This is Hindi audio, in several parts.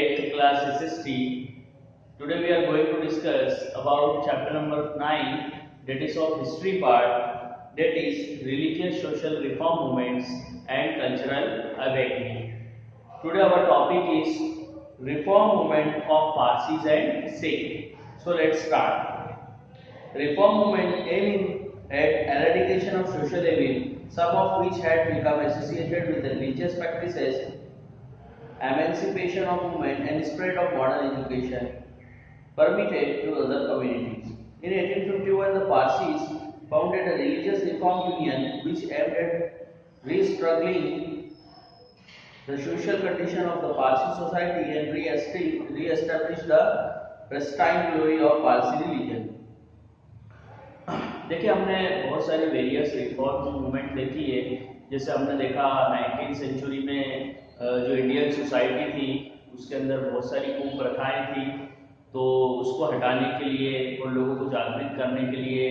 8th class SST. Today we are going to discuss about chapter number 9, that is of history part, that is religious social reform movements and cultural awakening. Today our topic is reform movement of Parsis and Sikh. So let's start. Reform movement aiming at eradication of social evil, some of which had become associated with the religious practices, emancipation of women and spread of modern education permitted to other communities. In 1851, the Parsis founded a religious reform union which aimed at restructuring the social condition of the Parsi society and re-establish the pristine glory of Parsi religion. देखिए हमने बहुत सारे वेरियस रिफॉर्म मूवमेंट देखी है, जैसे हमने देखा 19th सेंचुरी में जो इंडियन सोसाइटी थी उसके अंदर बहुत सारी कुप्रथाएं थी, तो उसको हटाने के लिए और लोगों को जागृत करने के लिए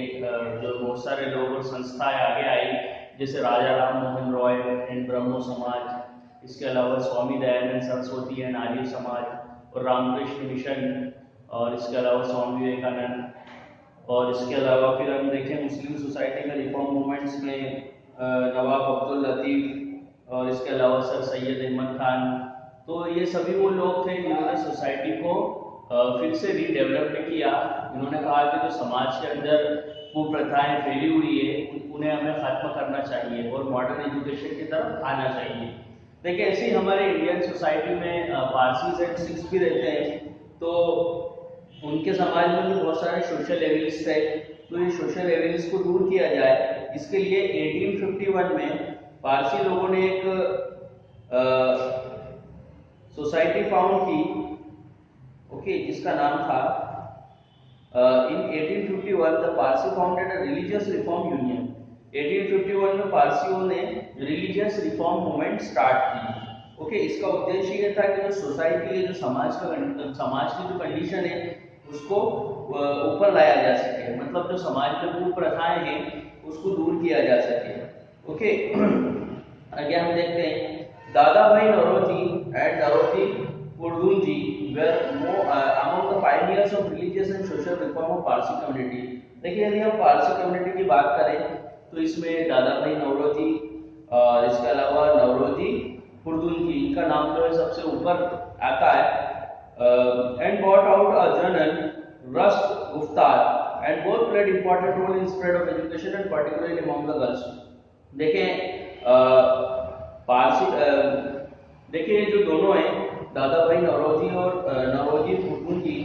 जो बहुत सारे लोग और संस्थाएं आगे आई, जैसे राजा राम मोहन रॉय एंड ब्रह्मो समाज, इसके अलावा स्वामी दयानंद सरस्वती एंड आर्य समाज और रामकृष्ण मिशन, और इसके अलावा स्वामी विवेकानंद, और इसके अलावा फिर हम देखें मुस्लिम सोसाइटी का रिफॉर्म मूवमेंट्स में नवाब अब्दुल लतीफ़ और इसके अलावा सर सैयद अहमद खान। तो ये सभी वो लोग थे जिन्होंने सोसाइटी को फिर से रीडेवलप किया। इन्होंने कहा कि जो समाज के अंदर कुप्रथाएं फैली हुई है उन्हें हमें खत्म करना चाहिए और मॉडर्न एजुकेशन की तरफ आना चाहिए। देखिए ऐसे ही हमारे इंडियन सोसाइटी में पारसीज एंड सिख्स भी रहते हैं, तो उनके समाज में भी बहुत सारे सोशल एविल्स थे, तो ये सोशल एविल्स को दूर किया जाए, इसके लिए 1851 में पारसी लोगों ने एक सोसाइटी फाउंड की, ओके, जिसका नाम था इन 1851 the Parsi founded a religious reform union. 1851 में पारसियों ने रिलीजियस रिफॉर्म मूवमेंट स्टार्ट की। ओके, इसका उद्देश्य ये था कि जो सोसाइटी है, जो समाज की जो कंडीशन है उसको ऊपर लाया जा सके, मतलब जो समाज में कुप्रथाएं हैं उसको दूर किया जा सके। ओके, आगे हम देखते हैं Dadabhai Naoroji and Naoroji Furdunji were among the pioneers of religious and social reform of Parsi community। देखिए यदि हम पारसी कम्युनिटी की बात करें तो इसमें दादा भाई नौरोजी और इसके अलावा नौरोजी कुर्दुनजी, इनका नाम जो है सबसे ऊपर आता है। And brought out a journal, Rust Guftar, and both played important role in spread of education and particularly among the girls। देखें पारसी देखिए जो दोनों हैं दादा भाई नौरोजी और नौरोजी कुर्दुनजी,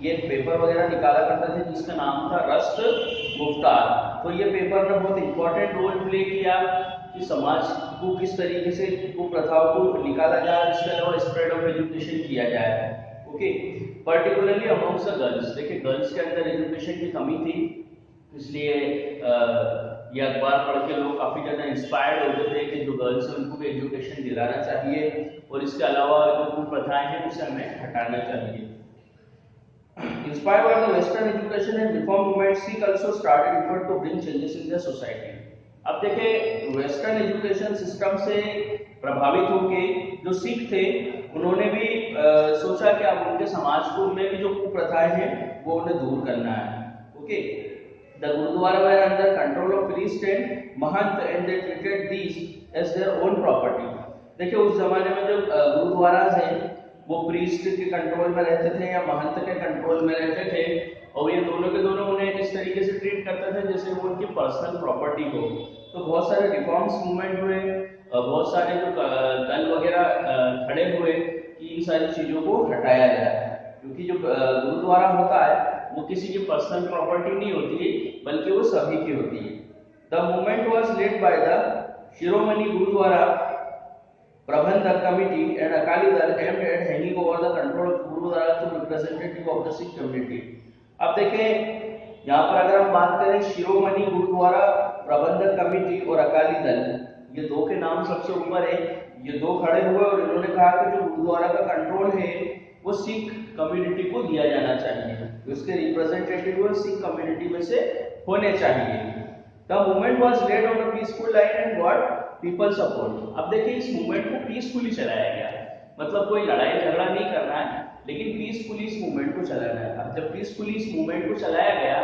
ये पेपर वगैरह निकाला करते थे जिसका नाम था रस्ट गुफ्तार। तो ये पेपर ने बहुत इंपॉर्टेंट रोल प्ले किया कि समाज को किस तरीके से कुप्रथाओं को निकाला जाए, इसके अलावा स्प्रेड ऑफ एजुकेशन किया जाए। Okay, particularly amongst the girls. देखिए गर्ल्स के अंदर एजुकेशन की कमी थी, इसलिए ये अखबार पढ़ के लोग काफ़ी ज़्यादा इंस्पायर्ड होते थे कि जो गर्ल्स हैं उनको भी एजुकेशन दिलाना चाहिए और इसके अलावा जो कुप्रथाएं हैं उसे हमें हटाना चाहिए। Inspired by the Western education and reform movement, Sikh also started effort to bring changes in their society। अब देखें वेस्टर्न एजुकेशन सिस्टम से प्रभावित होके जो सिख थे उन्होंने भी सोचा कि अब उनके समाज को में भी जो कुप्रथाएं हैं वो उन्हें दूर करना है। Okay, the gurdwara were under control of priest and mahant and they treated these as their own property. देखिए उस जमाने में जो गुरुद्वाराज हैं वो प्रीस्ट के कंट्रोल में रहते थे या महंत के कंट्रोल में रहते थे, और ये दोनों के दोनों उन्हें इस तरीके से ट्रीट करते थे जैसे वो उनकी पर्सनल प्रॉपर्टी हो। तो बहुत सारे रिफॉर्म्स मूवमेंट हुए, बहुत सारे जो दल वगैरह खड़े हुए कि इन सारी चीज़ों को हटाया जाए, क्योंकि जो गुरुद्वारा होता है वो किसी की पर्सनल प्रॉपर्टी नहीं होती बल्कि वो सभी की होती है। The movement was led by the Shiromani Gurdwara Prabandhak Committee and Akali Dal aimed at handing over the control of gurdwara to representative of the Sikh community. अब देखें यहाँ पर अगर हम बात करें शिरोमणि गुरुद्वारा प्रबंधक कमेटी और अकाली दल, ये दो के नाम सबसे ऊपर है, ये दो खड़े हुए और इन्होंने कहा कि जो गुरुद्वारा का कंट्रोल है वो सिख कम्युनिटी को दिया जाना चाहिए, उसके रिप्रेजेंटेटिव वो सिख कम्युनिटी में से होने चाहिए। The movement was laid on a peaceful line and got people support. अब देखिए इस मूवमेंट को पीसफुली चलाया गया, मतलब कोई लड़ाई झगड़ा नहीं करना है, मूवमेंट को चलाना है। अब जब पीसफुली इस मूवमेंट को चलाया गया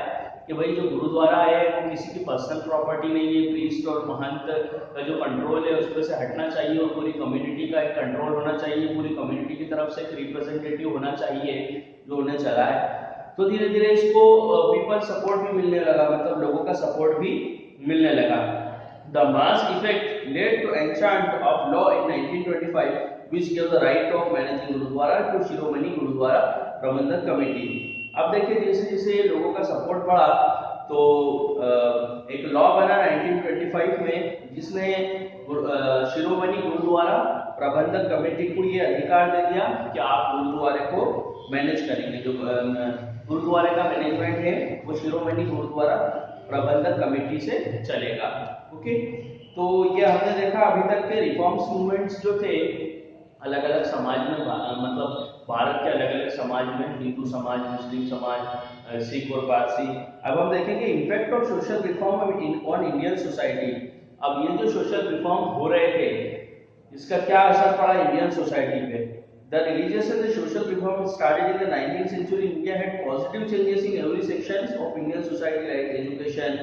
कि भाई जो गुरुद्वारा है वो किसी की पर्सनल प्रॉपर्टी नहीं है, प्रीस्ट और महंत का जो कंट्रोल है उस पर से हटना चाहिए और पूरी कम्युनिटी का एक कंट्रोल होना चाहिए, पूरी कम्युनिटी की तरफ से एक रिप्रेजेंटेटिव होना चाहिए जो उन्हें चला है। तो धीरे धीरे इसको पीपल सपोर्ट भी मिलने लगा, मतलब लोगों का सपोर्ट भी मिलने लगा। The mass effect led to enchant of law in 1925, which gave the right of managing Gurudwara to Shiromani Gurudwara Prabandhak Committee. अब देखिए जैसे जैसे लोगों का सपोर्ट बढ़ा तो एक लॉ बना 1925 में जिसने शिरोमणि गुरुद्वारा प्रबंधक कमेटी को ये अधिकार दे दिया कि आप गुरुद्वारे को मैनेज करेंगे। जो गुरुद्वारे का मैनेजमेंट है वो शिरोमणि गुरुद्वारा प्रबंधक कमेटी से चलेगा। ओके, तो ये हमने देखा अभी तक के रिफॉर्म्स मूवमेंट्स जो थे अलग अलग समाज में, मतलब भारत के अलग अलग समाज में, हिंदू समाज, मुस्लिम समाज, सिख और पारसी। अब हम देखेंगे impact of social reform on Indian society. अब ये जो सोशल रिफॉर्म हो रहे थे इसका क्या असर पड़ा इंडियन सोसाइटी पे। The religious and the social reform started in the 19th century. India had positive changes in every sections of Indian society like education,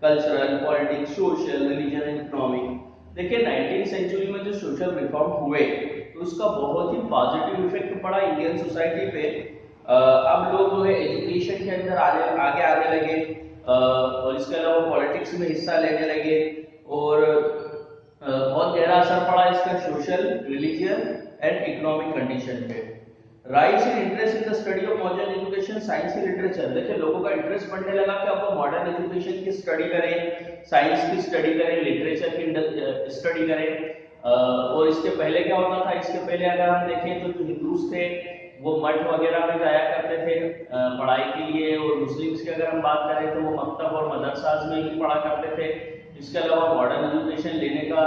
cultural, politics, social, religion and economic. देखिए 19th सेंचुरी में जो सोशल रिफॉर्म हुए तो उसका बहुत ही पॉजिटिव इफेक्ट पड़ा इंडियन सोसाइटी पे। अब लोग जो है एजुकेशन के अंदर आगे आने लगे और इसके अलावा पॉलिटिक्स में हिस्सा लेने लगे और बहुत गहरा असर पड़ा इसका social, religion and economic condition पे। Rise in interest in the study of modern education, science and literature. देखिए लोगों का इंटरेस्ट बढ़ने लगा कि अब वो मॉडर्न एजुकेशन की स्टडी करें, साइंस की स्टडी करें, लिटरेचर की स्टडी करें। और इसके पहले क्या होता था, इसके पहले अगर हम देखें तो जो हिंदूज थे वो मठ वगैरह में जाया करते थे पढ़ाई के लिए, और मुस्लिम्स की अगर हम बात करें तो वो मकतब और मदरसाज में ही पढ़ा करते थे। इसके अलावा मॉडर्न एजुकेशन लेने का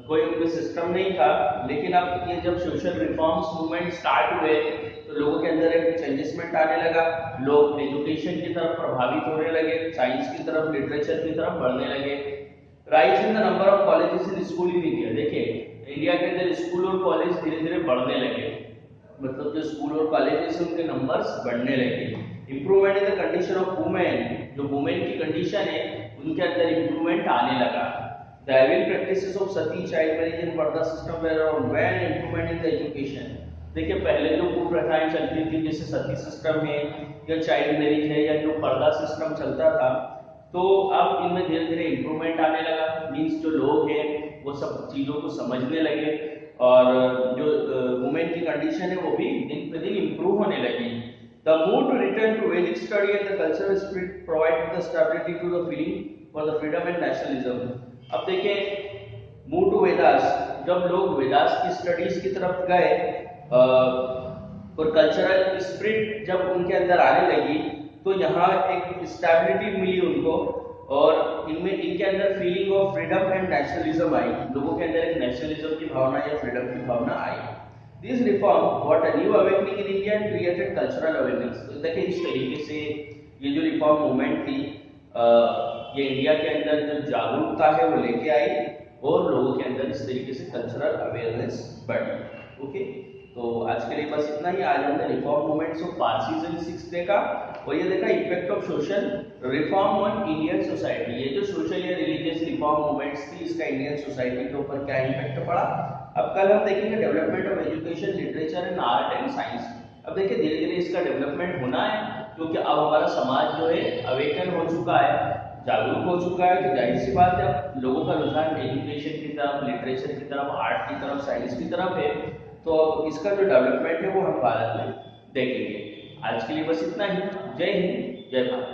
कोई उनका सिस्टम नहीं था। लेकिन अब ये जब सोशल रिफॉर्म्स मूवमेंट स्टार्ट हुए तो लोगों के अंदर एक चेंजेसमेंट आने लगा, लोग एजुकेशन की तरफ प्रभावित होने लगे, साइंस की तरफ, लिटरेचर की तरफ बढ़ने लगे। Rise in the number of colleges in school in India. देखिए इंडिया के अंदर स्कूल और कॉलेज धीरे धीरे बढ़ने लगे, मतलब जो स्कूल और कॉलेजेस उनके नंबर्स बढ़ने लगे। Improvement in the condition of women, जो वुमेन की कंडीशन है उनके अंदर इंप्रूवमेंट आने लगा। The evil practices of sati, child marriage and पर्दा system were around when improvement in the education। देखिए पहले जो कुप्रथाएं चलती थी जैसे सती सिस्टम है या चाइल्ड मैरिज है या जो पर्दा सिस्टम चलता था, तो अब इनमें धीरे धीरे इंप्रूवमेंट आने लगा। मीन्स जो लोग हैं वो सब चीज़ों को समझने लगे और जो वुमेन की कंडीशन है वो भी दिन पे दिन इम्प्रूव होने लगी। The move to return to Vedic study and the cultural spirit provided the stability to the feeling for the freedom and nationalism। अब देखें मूव टू वेदास, जब लोग वेदास की स्टडीज की तरफ गए और कल्चरल स्पिरिट जब उनके अंदर आने लगी तो यहाँ एक स्टेबिलिटी मिली उनको और इनके अंदर feeling of freedom and nationalism आई। लोगों के अंदर एक नेशनलिज्म की भावना या फ्रीडम की भावना आई। This reform what a new awakening in India and created cultural awareness. तो देखिए इस तरीके से ये जो रिफॉर्म मूवमेंट थी ये इंडिया के अंदर जो जागरूकता है वो लेके आई और लोगों के अंदर इस तरीके से कल्चरल अवेयरनेस बढ़ी। ओके, तो आज के लिए बस इतना ही। आज हमने reform movements of Parsis and Sikhs देखा और ये देखा effect of social reform on Indian society. ये जो सोशल या रिलीजियस रिफॉर्म मूवमेंट्स थी इसका इंडियन सोसाइटी के ऊपर क्या इम्पैक्ट पड़ा। अब कल हम देखेंगे development of education, literature and art and science. अब देखिए धीरे धीरे इसका डेवलपमेंट होना है क्योंकि अब हमारा समाज जो है अवेकन हो चुका है, जागरूक हो चुका है। तो जाहिर सी बात है अब लोगों का रुझान एजुकेशन की तरफ, लिटरेचर की तरफ, आर्ट की तरफ, साइंस की तरफ है। तो अब इसका जो डेवलपमेंट है वो हम भारत में देखेंगे। आज के लिए बस इतना ही। जय हिंद, जय भारत।